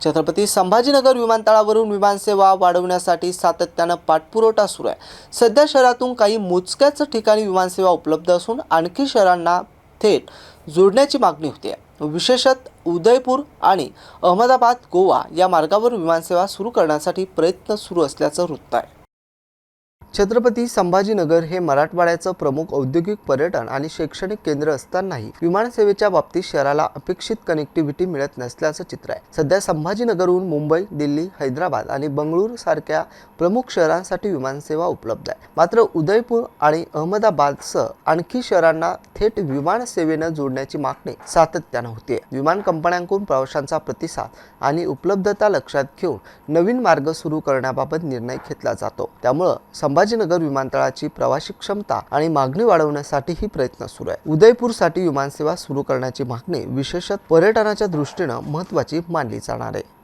छत्रपती संभाजीनगर विमानतळावरून विमानसेवा वाढवण्यासाठी सातत्यानं पाठपुरावा सुरू आहे। सध्या शहरातून काही मोजक्याच ठिकाणी विमानसेवा उपलब्ध असून आणखी शहरांना थेट जोडण्याची मागणी होती आहे। विशेषतः उदयपूर आणि अहमदाबाद गोवा या मार्गावर विमानसेवा सुरू करण्यासाठी प्रयत्न सुरू असल्याचं वृत्त आहे। छत्रपती संभाजीनगर हे मराठवाड्याचं प्रमुख औद्योगिक, पर्यटन आणि शैक्षणिक केंद्र असतानाही विमानसेवेच्या बाबतीत शहराला अपेक्षित कनेक्टिव्हिटी मिळत नसल्याचं चित्र आहे। सध्या संभाजीनगरहून मुंबई, दिल्ली, हैदराबाद आणि बंगळुरू सारख्या प्रमुख शहरांसाठी विमानसेवा उपलब्ध आहे। मात्र उदयपूर आणि अहमदाबादसह आणखी शहरांना थेट विमान सेवेनं जोडण्याची मागणी सातत्यानं होते। विमान कंपन्यांकडून प्रवाशांचा प्रतिसाद आणि उपलब्धता लक्षात घेऊन नवीन मार्ग सुरू करण्याबाबत निर्णय घेतला जातो। त्यामुळे संभाजीनगर विमानतळाची प्रवासी क्षमता आणि मागणी वाढवण्यासाठीही प्रयत्न सुरू आहे। उदयपूरसाठी विमानसेवा सुरू करण्याची मागणी विशेषतः पर्यटनाच्या दृष्टीने महत्त्वाची मानली जाणार आहे।